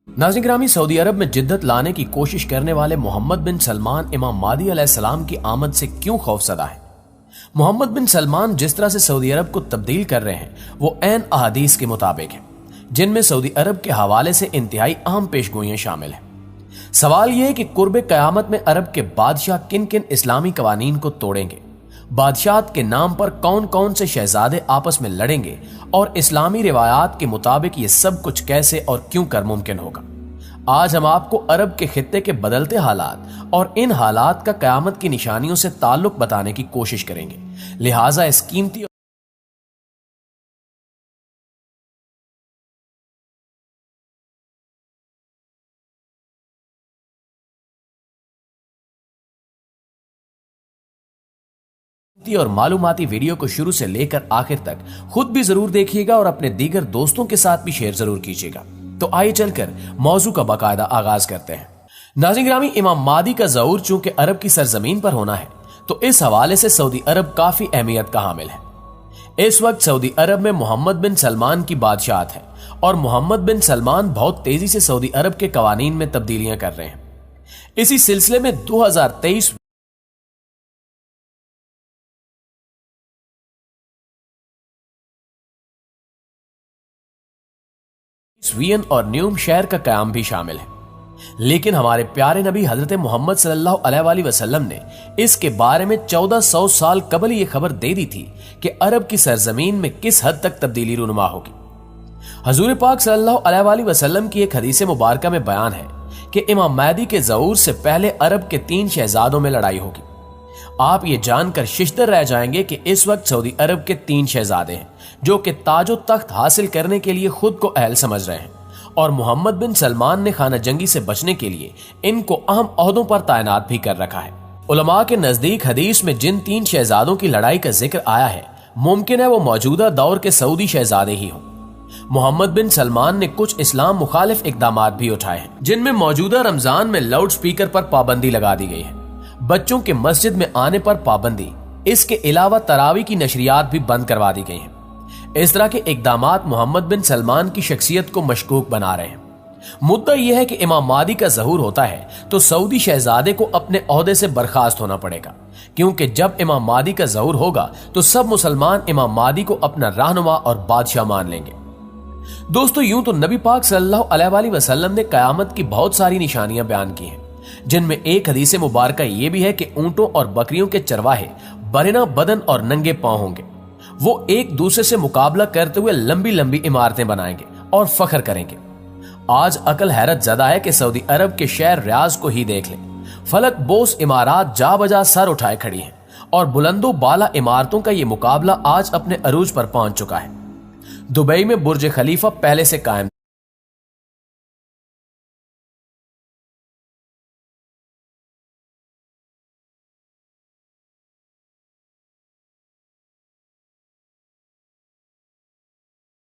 नाज़रीन ग्रामी, सऊदी अरब में जिद्दत लाने की कोशिश करने वाले मोहम्मद बिन सलमान इमाम महदी अलैहिस्सलाम की आमद से क्यों खौफज़दा है? मोहम्मद बिन सलमान जिस तरह से सऊदी अरब को तब्दील कर रहे हैं वो ऐन अहादीस के मुताबिक है, जिनमें सऊदी अरब के हवाले से इंतहाई अहम पेशगोइयां शामिल हैं। सवाल यह है कि कुर्बे क़यामत में अरब के बादशाह किन किन इस्लामी कवानीन को तोड़ेंगे, बादशाहत के नाम पर कौन कौन से शहजादे आपस में लड़ेंगे और इस्लामी रिवायात के मुताबिक ये सब कुछ कैसे और क्यों कर मुमकिन होगा। आज हम आपको अरब के खित्ते के बदलते हालात और इन हालात का क़यामत की निशानियों से ताल्लुक बताने की कोशिश करेंगे। लिहाजा इस कीमती और मालूमाती वीडियो को शुरू से लेकर आखिर तक खुद भी जरूर देखिएगा और अपने दीगर दोस्तों के साथ भी शेयर जरूर कीजिएगा। तो आइए चलकर मौजू का बाकायदा आगाज करते हैं। नाज़रीन ग्रामी, इमाम महदी का ज़हूर चूंकि अरब की सरजमीन पर होना है तो इस हवाले से सऊदी अरब काफी अहमियत का हामिल है। इस वक्त सऊदी अरब में मोहम्मद बिन सलमान की बादशाहत है और मोहम्मद बिन सलमान बहुत तेजी से सऊदी अरब के कवानीन में तब्दीलियां कर रहे हैं। इसी सिलसिले में 2023 वियन और न्यूम शहर का कयाम भी शामिल है, लेकिन हमारे प्यारे नबी हजरत मोहम्मद सल्लल्लाहु अलैहि वसल्लम ने इसके बारे में 1400 साल कबल ये खबर दे दी थी कि अरब की सरजमीन में किस हद तक तब्दीली रूनुमा होगी। हजूर पाक सल्लल्लाहु अलैहि वसल्लम की एक हदीस मुबारक में बयान है कि इमाम महदी के ज़हूर से पहले अरब के 3 शहजादों में लड़ाई होगी। आप ये जानकर शिश्तर रह जाएंगे कि इस वक्त सऊदी अरब के 3 शहजादे हैं जो कि ताजो तख्त हासिल करने के लिए खुद को अहल समझ रहे हैं और मोहम्मद बिन सलमान ने खाना जंगी से बचने के लिए इनको अहम ओहदों पर तैनात भी कर रखा है। उलमा के नजदीक हदीस में जिन 3 शहजादों की लड़ाई का जिक्र आया है, मुमकिन है वो मौजूदा दौर के सऊदी शहजादे ही हों। मोहम्मद बिन सलमान ने कुछ इस्लाम मुखालिफ इकदामात भी उठाए हैं, जिनमें मौजूदा रमजान में लाउड स्पीकर पर पाबंदी लगा दी गई है, बच्चों के मस्जिद में आने पर पाबंदी, इसके अलावा तरावी की नशरियात भी बंद करवा दी गई हैं। इस तरह के इकदामात मोहम्मद बिन सलमान की शख्सियत को मशकूक बना रहे हैं। मुद्दा यह है कि इमाम महदी का ज़हूर होता है तो सऊदी शहजादे को अपने ओहदे से बर्खास्त होना पड़ेगा, क्योंकि जब इमाम महदी का ज़हूर होगा तो सब मुसलमान इमाम महदी को अपना रहनुमा और बादशाह मान लेंगे। दोस्तों, यूं तो नबी पाक सल्लल्लाहु अलैहि वसल्लम ने कयामत की बहुत सारी निशानियां बयान की हैं, जिनमें एक हदीस मुबारक ये भी है कि ऊंटों और बकरियों के चरवाहे बरना बदन और नंगे पांव होंगे। वो एक दूसरे से मुकाबला करते हुए लंबी लंबी इमारतें बनाएंगे और फख्र करेंगे। आज अकल हैरत ज़दा है कि सऊदी अरब के शहर रियाज को ही देख लें। फलक बोस इमारात जा बजा सर उठाए खड़ी हैं और बुलंदो बाला इमारतों का ये मुकाबला आज अपने अरूज पर पहुंच चुका है। दुबई में बुर्ज खलीफा पहले से कायम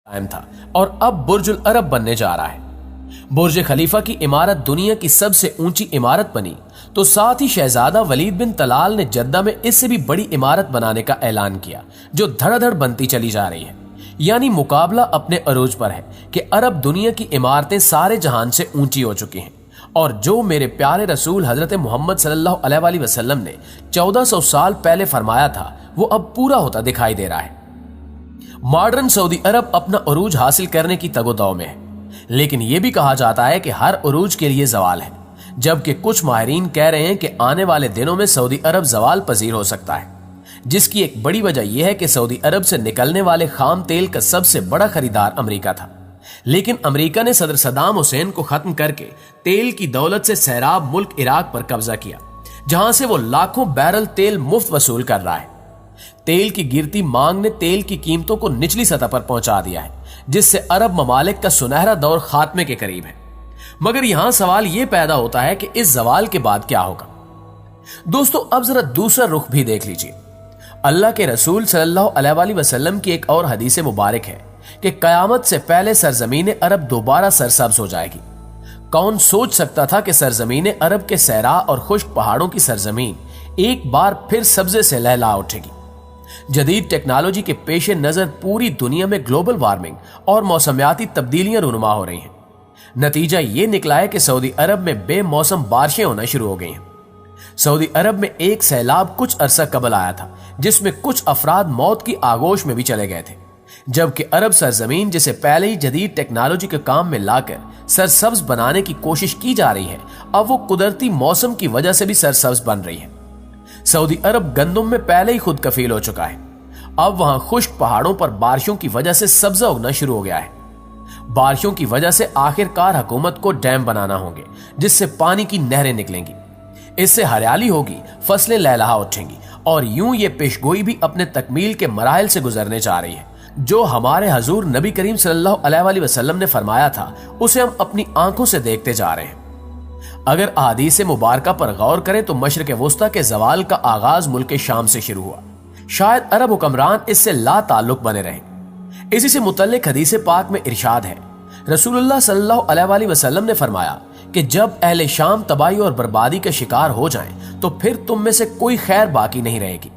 था और अब बुर्जुल अरब बनने जा रहा है। बुर्ज खलीफा की इमारत दुनिया की सबसे ऊंची इमारत बनी तो साथ ही शहजादा वलीद बिन तलाल ने जद्दा में इससे भी बड़ी इमारत बनाने का ऐलान किया, जो धड़ाधड़ बनती चली जा रही है। यानी मुकाबला अपने अरूज पर है कि अरब दुनिया की इमारतें सारे जहान से ऊंची हो चुकी हैं और जो मेरे प्यारे रसूल हजरत मोहम्मद सल्लल्लाहु अलैहि वसल्लम ने 1400 साल पहले फरमाया था वो अब पूरा होता दिखाई दे रहा है। मॉडर्न सऊदी अरब अपना अरूज हासिल करने की तगोदाव में है, लेकिन यह भी कहा जाता है कि हर अरूज के लिए जवाल है, जबकि कुछ माहिरीन कह रहे हैं कि आने वाले दिनों में सऊदी अरब जवाल पजीर हो सकता है, जिसकी एक बड़ी वजह यह है कि सऊदी अरब से निकलने वाले खाम तेल का सबसे बड़ा खरीदार अमेरिका था, लेकिन अमेरिका ने सदर सद्दाम हुसैन को खत्म करके तेल की दौलत से सैराब मुल्क इराक पर कब्जा किया, जहां से वो लाखों बैरल तेल मुफ्त वसूल कर रहा है। तेल की गिरती मांग ने तेल की कीमतों को निचली सतह पर पहुंचा दिया है, जिससे अरब ममालिक का सुनहरा दौर खात्मे के करीब है। मगर यहां सवाल यह पैदा होता है कि इस जवाल के बाद क्या होगा। दोस्तों, अब जरा दूसरा रुख भी देख लीजिए। अल्लाह के रसूल सल्लल्लाहु अलैहि वसल्लम की एक और हदीस मुबारक है कि कयामत से पहले सरजमीन अरब दोबारा सरसब्ज हो जाएगी। कौन सोच सकता था कि सरजमीन अरब के सहरा और खुश्क पहाड़ों की सरजमीन एक बार फिर सब्जे से लहला उठेगी। जदीद टेक्नोलॉजी के पेश नजर पूरी दुनिया में ग्लोबल वार्मिंग और मौसमियाती तब्दीलियां रूनुमा हो रही हैं। नतीजा ये निकला है कि सऊदी अरब में बेमौसम बारिशें होना शुरू हो गई हैं। सऊदी अरब में एक सैलाब कुछ अरसा कबल आया था, जिसमें कुछ अफराद मौत की आगोश में भी चले गए थे, जबकि अरब सरजमीन जिसे पहले ही जदीद टेक्नोलॉजी के काम में लाकर सरसब्ज बनाने की कोशिश की जा रही है, अब वो कुदरती मौसम की वजह से भी सरसब्ज बन रही है। सऊदी अरब गंदम में पहले ही खुद कफील हो चुका है। अब वहां खुश्क पहाड़ों पर बारिशों की वजह से सब्जा उगना शुरू हो गया है। बारिशों की वजह से आखिरकार हुकूमत को डैम बनाना होंगे, जिससे पानी की नहरें निकलेंगी। इससे हरियाली होगी, फसलें लहलहा उठेंगी और यूं ये पेशगोई भी अपने तकमील के मराहिल से गुजरने जा रही है। जो हमारे हजूर नबी करीम सल्लल्लाहु अलैहि वसल्लम ने फरमाया था, उसे हम अपनी आंखों से देखते जा रहे हैं। अगर अहादीस मुबारका पर गौर करें तो मशरिक वुस्ता के जवाल का आगाज मुल्क शाम से शुरू हुआ। शायद अरब हुक्मरान इससे ला ताल्लुक बने रहे। इसी से मुतल्लिक हदीस पाक में इरशाद है, रसूलुल्लाह सल्लल्लाहु अलैहि वसल्लम ने फरमाया कि जब अहले शाम तबाही और बर्बादी का शिकार हो जाएं, तो फिर तुम में से कोई खैर बाकी नहीं रहेगी।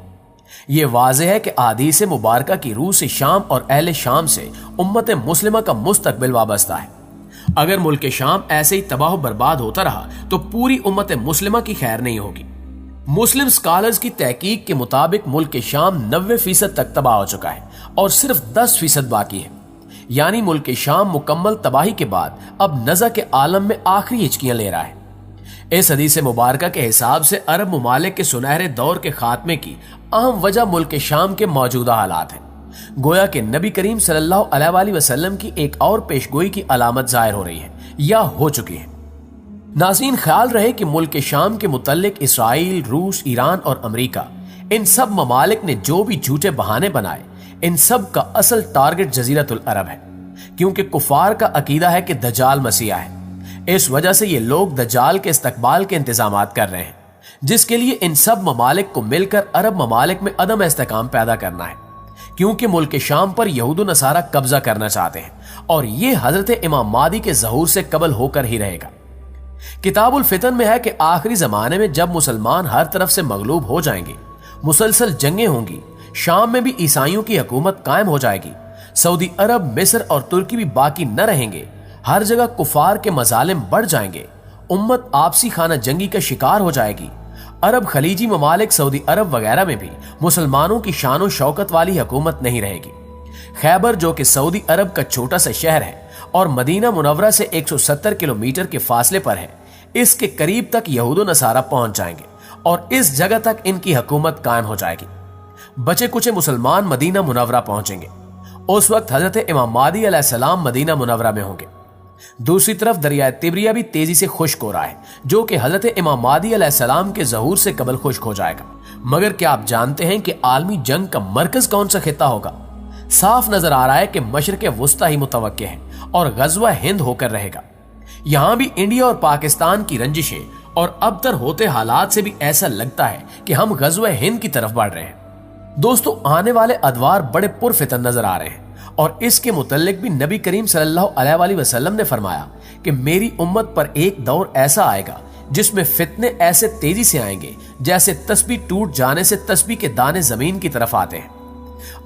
ये वाज़ेह है कि अहादीस मुबारका की रूह से शाम और अहले शाम से उम्मत मुस्लिमा का मुस्तकबिल वाबस्ता है। अगर मुल्क शाम ऐसे ही तबाह बर्बाद होता रहा तो पूरी उम्मत मुस्लिमा की खैर नहीं होगी। मुस्लिम स्कॉलर्स की तहकीक के मुताबिक मुल्क शाम 90% तक तबाह हो चुका है और सिर्फ 10% बाकी है। यानी मुल्क शाम मुकम्मल तबाही के बाद अब नज़ा के आलम में आखिरी हिचकियां ले रहा है। इस हदीस मुबारका के हिसाब से अरब ममालिक के सुनहरे दौर के खात्मे की अहम वजह मुल्क शाम के मौजूदा हालात हैं। गोया कि नबी करीम सल्लल्लाहु अलैहि वसल्लम की एक और पेशगोई की अलामत जाहिर हो रही है या हो चुकी है। नाज़रीन, ख्याल रहे कि मुल्क शाम के मुतल्लिक इसराइल, रूस, ईरान और अमेरिका, इन सब ममालिक ने जो भी झूठे बहाने बनाए, इन सब का असल टारगेट जजीरतुल अरब है, क्योंकि कुफार का अकीदा है कि दज्जाल मसीहा है। इस वजह से ये लोग दज्जाल के इस्तकबाल के इंतजामात कर रहे हैं, जिसके लिए इन सब ममालिक को मिलकर अरब ममालिक में अदम इस्तेकाम पैदा करना है, क्योंकि मुल्क शाम पर यहूद नसारा कब्जा करना चाहते हैं और ये हजरत इमाम मादी के ज़हूर से कबल होकर ही रहेगा। किताबुल फितन में है कि आखिरी जमाने में जब मुसलमान हर तरफ से मगलूब हो जाएंगे, मुसलसल जंगें होंगी, शाम में भी ईसाइयों की हुकूमत कायम हो जाएगी, सऊदी अरब, मिस्र और तुर्की भी बाकी न रहेंगे, हर जगह कुफार के मजालिम बढ़ जाएंगे, उम्मत आपसी खाना जंगी का शिकार हो जाएगी। अरब खलीजी ममालिक, सऊदी अरब वगैरह में भी मुसलमानों की शान और शौकत वाली हुकूमत नहीं रहेगी। खैबर, जो कि सऊदी अरब का छोटा सा शहर है और मदीना मुनव्वरा से 170 किलोमीटर के फासले पर है, इसके करीब तक यहूद नसारा पहुंच जाएंगे और इस जगह तक इनकी हुकूमत कायम हो जाएगी। बचे कुछ मुसलमान मदीना मुनव्वरा पहुंचेंगे। उस वक्त हजरत इमाम मादी अलैहिस्सलाम मदीना मुनव्वरा में होंगे। दूसरी तरफ दरिया तिब्रिया भी तेजी से खुश्क हो रहा है, जो कि हजरत इमाम मादी अलैहिस्सलाम के ज़हूर से कबल खुश्क हो जाएगा। मगर क्या आप जानते हैं कि आलमी जंग का मरकज कौन सा खित्ता होगा? साफ नजर आ रहा है कि मशरिक वुस्ता ही मुतवक्के है और गज़वा हिंद होकर रहेगा। यहां भी इंडिया और पाकिस्तान की रंजिशें और अबतर होते हालात से भी ऐसा लगता है कि हम गज़वा हिंद की तरफ बढ़ रहे हैं। दोस्तों, आने वाले अदवार बड़े पुरफितन नजर आ रहे हैं और इसके मुतल्लिक भी नबी करीम सल्लल्लाहु अलैहि वसल्लम ने फरमाया कि मेरी उम्मत पर एक दौर ऐसा आएगा जिसमें फितने ऐसे तेजी से आएंगे जैसे तस्बीह टूट जाने से तस्बीह के दाने जमीन की तरफ आते हैं।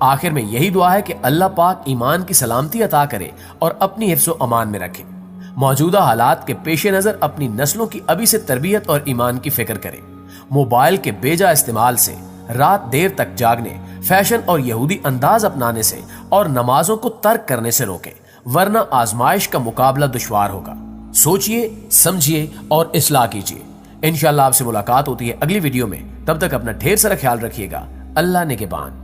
आखिर में यही दुआ है कि अल्लाह पाक ईमान की सलामती अता करे और अपनी हिफ्ज़ व अमान में रखे। मौजूदा हालात के पेश नजर अपनी नस्लों की अभी से तरबियत और ईमान की फिक्र करें। मोबाइल के बेजा इस्तेमाल से, रात देर तक जागने, फैशन और यहूदी अंदाज अपनाने से और नमाजों को तर्क करने से रोकें, वरना आजमाइश का मुकाबला दुश्वार होगा। सोचिए, समझिए और इस्लाह कीजिए। इंशाअल्लाह आपसे मुलाकात होती है अगली वीडियो में। तब तक अपना ढेर सारा ख्याल रखिएगा। अल्लाह निगहबान।